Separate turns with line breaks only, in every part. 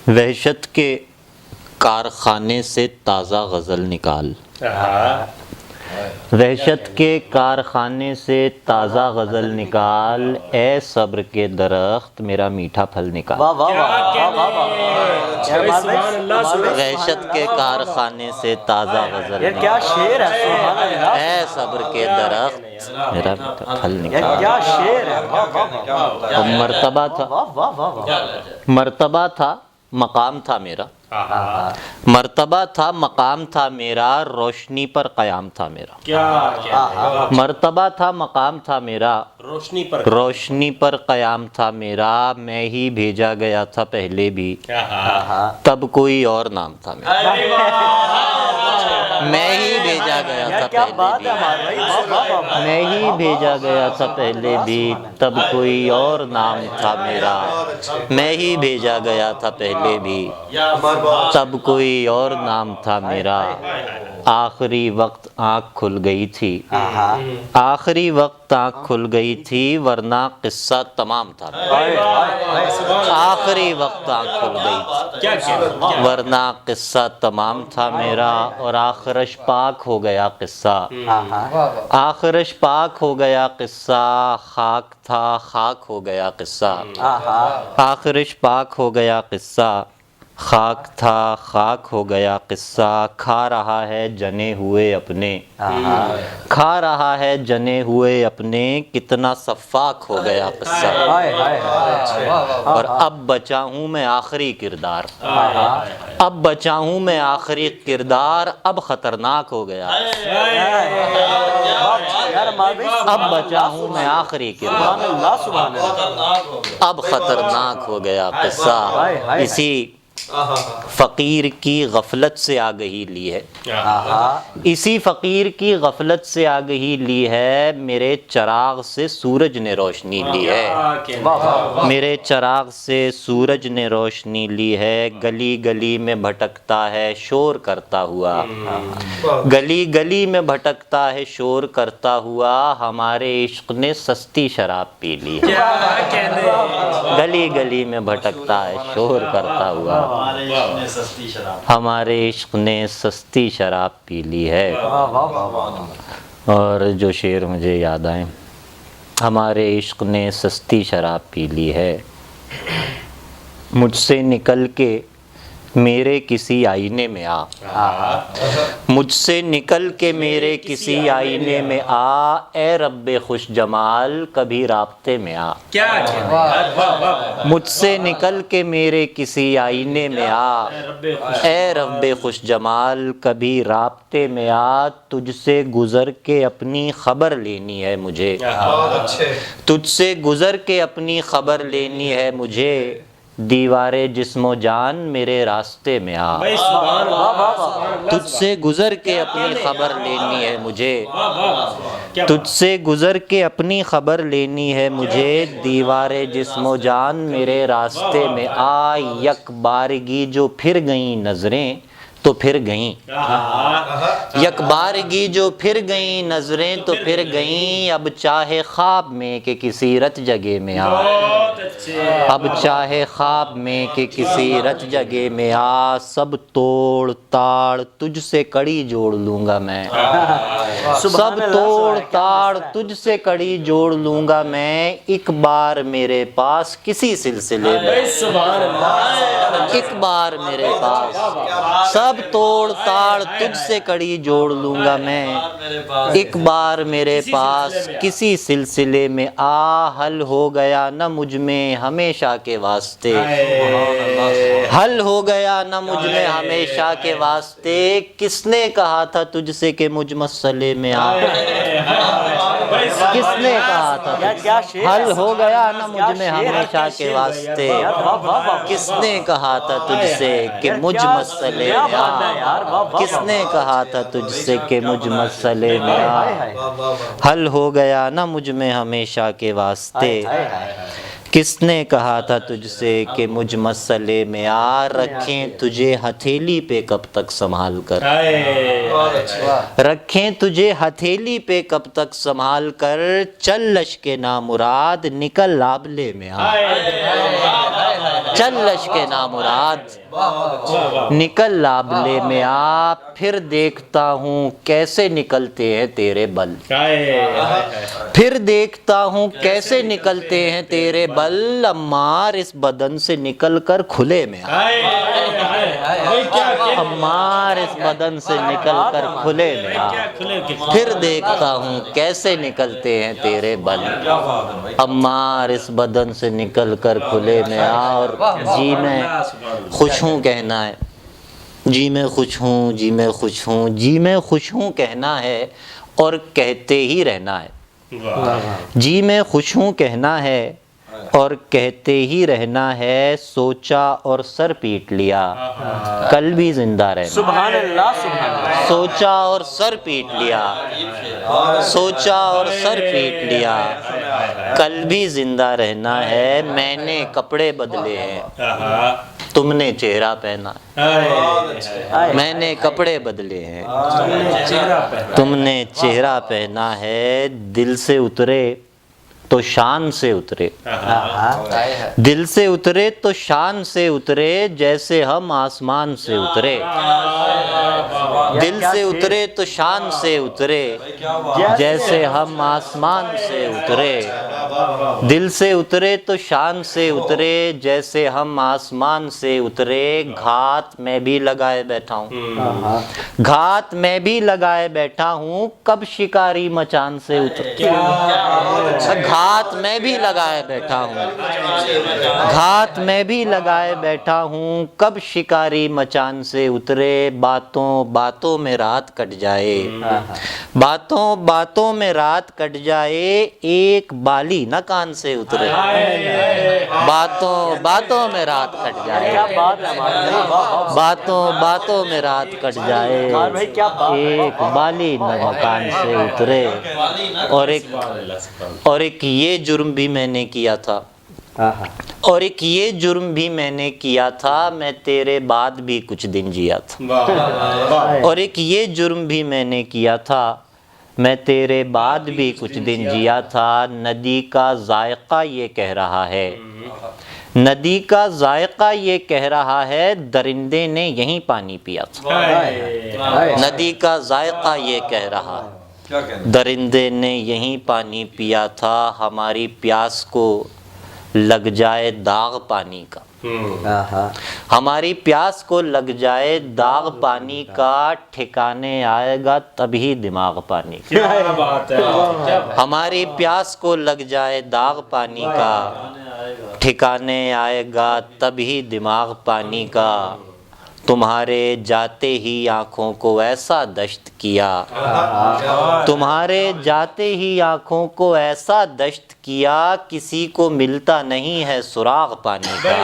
وحشت کے کارخانے سے تازہ غزل نکال، وحشت کے کارخانے سے تازہ غزل نکال، اے صبر کے درخت میرا میٹھا پھل نکال۔ وحشت کے کارخانے سے تازہ غزل نکال،
کیا شعر ہے، سبحان اللہ،
اے صبر کے درخت میرا میٹھا پھل نکال۔
کیا شعر ہے،
اور مرتبہ تھا،
واہ واہ واہ،
مرتبہ تھا، مقام تھا میرا، مرتبہ تھا، مقام تھا میرا، روشنی پر قیام تھا میرا۔ مرتبہ تھا، مقام تھا میرا، روشنی پر قیام تھا میرا، میں ہی بھیجا گیا تھا پہلے بھی، تب کوئی اور نام تھا میرا۔ میں ہی بھیجا گیا تھا پہلے بھی، میں ہی بھیجا گیا تھا پہلے بھی، تب کوئی اور نام تھا میرا۔ میں ہی بھیجا گیا تھا پہلے بھی، تب کوئی اور نام تھا میرا۔ آخری وقت آنکھ کھل گئی تھی، آخری وقت آنکھ کھل گئی تھی، ورنہ قصہ تمام تھا میرا۔ آخری وقت آنکھ کھل گئی تھی، ورنہ قصہ تمام تھا میرا۔ اور آخرش پاک ہو گیا قصہ، آخرش پاک ہو گیا قصہ، خاک تھا خاک ہو گیا قصہ۔ آخرش پاک ہو گیا قصہ، خاک تھا خاک ہو گیا قصہ۔ کھا رہا ہے جنے ہوئے اپنے، کھا رہا ہے جنے ہوئے اپنے، کتنا سفاک ہو گیا قصہ۔ اور اب بچا ہوں میں آخری کردار، اب بچا ہوں میں آخری کردار، اب خطرناک ہو گیا، اب بچا ہوں میں آخری کردار، اب خطرناک ہو گیا قصہ۔ اسی فقیر کی غفلت سے آگہی لی ہے، اسی فقیر کی غفلت سے آگہی لی ہے، میرے چراغ سے سورج نے روشنی لی ہے، میرے چراغ سے سورج نے روشنی لی ہے۔ گلی گلی میں بھٹکتا ہے شور کرتا ہوا، گلی گلی میں بھٹکتا ہے شور کرتا ہوا، ہمارے عشق نے سستی شراب پی لی ہے۔ گلی گلی میں بھٹکتا ہے شور کرتا ہوا، ہمارے عشق نے سستی شراب پی لی ہے۔ اور جو شعر مجھے یاد آئے، ہمارے عشق نے سستی شراب پی لی ہے، مجھ سے نکل کے میرے کسی آئینے میں آ، مجھ سے نکل کے میرے کسی آئینے میں آ، اے رب خوش جمال کبھی رابطے میں آ۔ مجھ سے نکل کے میرے کسی آئینے میں آ، اے رب خوش جمال کبھی رابطے میں آ، تجھ سے گزر کے اپنی خبر لینی ہے مجھے، تجھ سے گزر کے اپنی خبر لینی ہے مجھے، دیوارے جسم و جان میرے راستے میں آ، تجھ سے گزر کے اپنی خبر لینی ہے مجھے، تجھ سے گزر کے اپنی خبر لینی ہے مجھے، دیوارے جسم و جان میرے راستے میں آ، یک بارگی جو پھر گئیں نظریں تو پھر گئیں، یک بارگی جو پھر گئیں نظریں تو پھر گئیں، اب چاہے خواب میں کہ کسی رت جگہ میں آ، اب چاہے خواب میں کہ کسی رت جگہ میں آ، سب توڑ تاڑ تجھ سے کڑی جوڑ لوں گا میں، سب توڑ تاڑ تجھ سے کڑی جوڑ لوں گا میں، ایک بار میرے پاس کسی سلسلے میں، ایک بار میرے پاس، سب توڑ تاڑ تجھ سے کڑی جوڑ لوں گا میں، ایک بار میرے پاس کسی سلسلے میں آ، حل ہو گیا نہ مجھ میں ہمیشہ کے واسطے، حل ہو گیا نہ مجھ میں ہمیشہ کے واسطے، کس نے کہا تھا تجھ سے کہ مجھ مسئلے میں آ، کس نے کہا تھا حل ہو گیا نہ مجھ میں ہمیشہ کے واسطے، کس نے کہا تھا تجھ سے کہ مجھ مسئلے میں آ، کس نے کہا تھا تجھ سے کہ مجھ مسئلے میں آ، حل ہو گیا نہ مجھ میں ہمیشہ کے واسطے، کس نے کہا تھا تجھ سے کہ مجھ مسئلے میں آ، رکھیں تجھے ہتھیلی پہ کب تک سنبھال کر، رکھیں تجھے ہتھیلی پہ کب تک سنبھال کر، چل لشکے نامراد نکل آبلے میں آ، چل لشک نامراد نکل لابلے میں آ، پھر دیکھتا ہوں کیسے نکلتے ہیں تیرے بل، پھر دیکھتا ہوں کیسے نکلتے ہیں تیرے بل، عمار اس بدن سے نکل کر کھلے میں آ، عمار اس بدن سے نکل کر کھلے میں آ، پھر دیکھتا ہوں کیسے نکلتے ہیں تیرے بل، عمار اس بدن سے نکل کر کھلے میں آ۔ اور جی میں خوش ہوں کہنا ہے، جی میں خوش ہوں، جی میں خوش ہوں، جی میں خوش ہوں کہنا ہے اور کہتے ہی رہنا ہے، جی میں خوش ہوں کہنا ہے اور کہتے ہی رہنا ہے، سوچا اور سر پیٹ لیا کل بھی زندہ رہنا،
سبحان اللہ سبحان اللہ،
سوچا اور سر پیٹ لیا، سوچا اور سر پیٹ لیا کل بھی زندہ رہنا ہے، میں نے کپڑے بدلے ہیں تم نے چہرہ پہنا ہے، میں نے کپڑے بدلے ہیں تم نے چہرہ پہنا ہے، دل سے اترے تو شان سے اترے، دل سے اترے تو شان سے اترے، جیسے ہم آسمان سے اترے، دل سے اترے تو شان سے اترے، جیسے ہم آسمان سے اترے، دل سے اترے تو شان سے اترے، جیسے ہم آسمان سے اترے، گھات میں بھی لگائے بیٹھا ہوں، گھات میں بھی لگائے بیٹھا ہوں، کب شکاری مچان سے اترے، گھات میں بھی لگائے بیٹھا ہوں، گھات میں بھی لگائے بیٹھا ہوں، کب شکاری مچان سے اترے، باتوں باتوں میں رات کٹ جائے، باتوں باتوں میں رات کٹ جائے، ایک بالی نہ کان سے اترے، باتوں باتوں میں رات کٹ جائے، باتوں باتوں میں رات کٹ جائے، ایک بالی نہ مکان سے اترے، اور ایک یہ جرم بھی میں نے کیا تھا، اور ایک یہ جرم بھی میں نے کیا تھا، میں تیرے بعد بھی کچھ دن جیا تھا، اور ایک یہ جرم بھی میں نے کیا تھا، میں تیرے بعد بھی کچھ دن جیا تھا، ندی کا ذائقہ یہ کہہ رہا ہے، ندی کا ذائقہ یہ کہہ رہا ہے، درندے نے یہیں پانی پیا تھا، ندی کا ذائقہ یہ کہہ رہا ہے، درندے نے یہیں پانی پیا تھا، ہماری پیاس کو لگ جائے داغ پانی کا، ہماری پیاس کو لگ جائے داغ پانی کا، ٹھکانے آئے گا تبھی دماغ پانی کا، ہماری پیاس کو لگ جائے داغ پانی کا، ٹھکانے آئے گا تبھی دماغ پانی کا، تمہارے جاتے ہی آنکھوں کو ایسا دشت کیا، تمہارے جاتے ہی آنکھوں کو ایسا دشت کیا، کسی کو ملتا نہیں ہے سراغ پانی کا،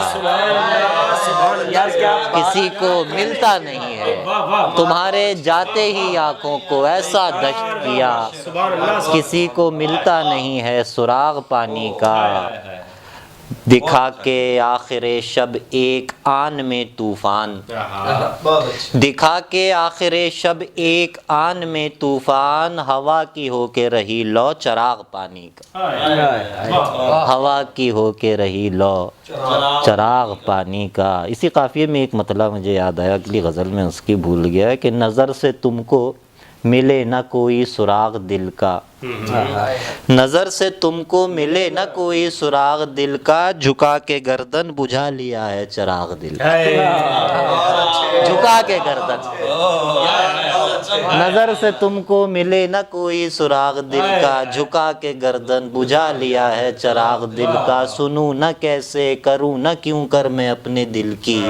کسی کو ملتا نہیں ہے، تمہارے جاتے ہی آنکھوں کو ایسا دشت کیا، کسی کو ملتا نہیں ہے سراغ پانی کا، دکھا کے آخر شب ایک آن میں طوفان، دکھا کے آخر شب ایک آن میں طوفان، ہوا کی ہو کے رہی لو چراغ پانی کا، ہوا کی ہو کے رہی لو چراغ پانی کا۔ اسی قافیے میں ایک مطلب مجھے یاد آیا، اگلی غزل میں اس کی بھول گیا، کہ نظر سے تم کو ملے نہ کوئی سراغ دل کا، نظر سے تم کو ملے نہ کوئی سراغ دل کا، جھکا کے گردن بجھا لیا ہے چراغ دل کا، جھکا کے گردن، نظر سے تم کو ملے نہ کوئی سراغ دل کا، جھکا کے گردن بجھا لیا ہے چراغ دل کا، سنوں نہ کیسے کروں نہ کیوں کر میں اپنے دل کی،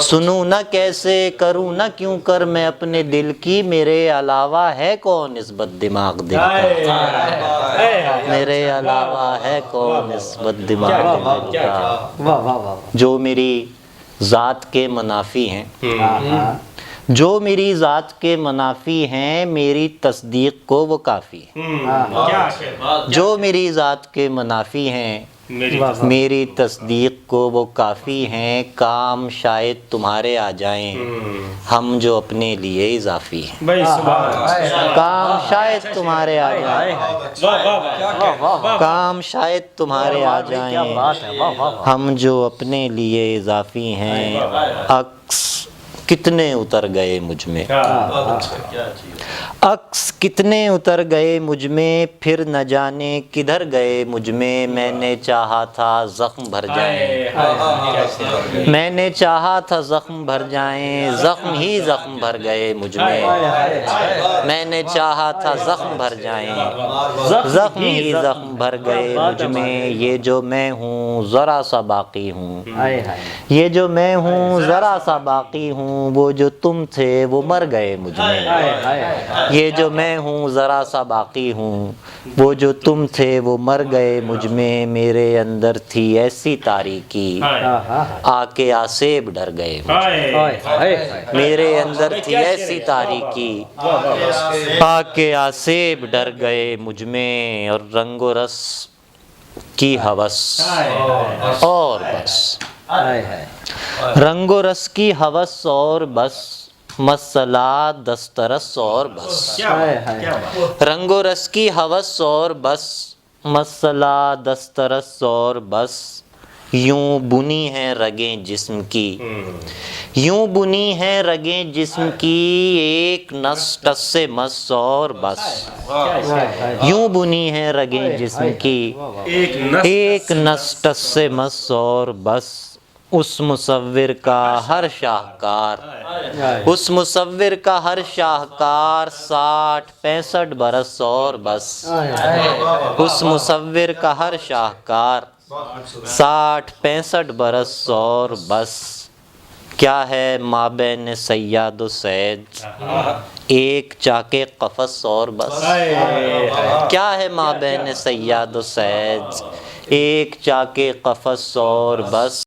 سنوں نہ کیسے کروں نہ کیوں کر میں اپنے دل کی، میرے علاوہ ہے کون اس بد دماغ دل کا، میرے علاوہ ہے کون اس بد دماغ دل کا، جو میری ذات کے منافی ہیں، جو میری ذات کے منافی ہیں، میری تصدیق کو وہ کافی ہے، جو میری ذات کے منافی ہیں میری تصدیق کو وہ کافی ہیں، کام شاید تمہارے آ جائیں، ہم جو اپنے لیے اضافی ہیں۔ کام شاید تمہارے آ جائیں، کام شاید تمہارے آ جائیں، ہم جو اپنے لیے اضافی ہیں، عکس کتنے اتر گئے مجھ میں، عکس کتنے اتر گئے مجھ میں، پھر نہ جانے کدھر گئے مجھ میں نے چاہا تھا زخم بھر جائیں، میں نے چاہا تھا زخم بھر جائیں، زخم ہی زخم بھر گئے مجھ میں نے چاہا تھا زخم بھر جائیں، زخم ہی زخم بھر گئے مجھ میں، یہ جو میں ہوں ذرا سا باقی ہوں، یہ جو میں ہوں ذرا سا باقی ہوں، وہ جو تم تھے وہ مر گئے مجھ میں، یہ جو میں ہوں ذرا سا باقی ہوں، وہ جو تم تھے وہ مر گئے مجھ میں، میرے اندر تھی ایسی تاریکی، آ کے آسیب ڈر گئے میرے اندر تھی ایسی تاریکی، آ کے آسیب ڈر گئے مجھ میں، اور رنگ و رس کی ہوس اور بس، رنگ و رس کی ہوس اور بس، مسئلہ دسترس اور بس، رنگ و رس کی ہوس اور بس، مسئلہ دسترس اور بس، یوں بنی ہیں رگیں جسم کی، یوں بنی ہیں رگیں جسم کی، ایک نس ٹس سے مس اور بس، یوں بنی ہیں رگیں جسم کی، ایک نس ٹس سے مس اور بس، اس مصور کا ہر شاہکار، اس مصور کا ہر شاہکار، 60-65 برس اور بس، اس مصور کا ہر شاہکار، 60-65 برس اور بس، کیا ہے مابین صیاد و صید، ایک چاک قفس اور بس، کیا ہے مابین صیاد و صید، ایک چاک قفس اور بس،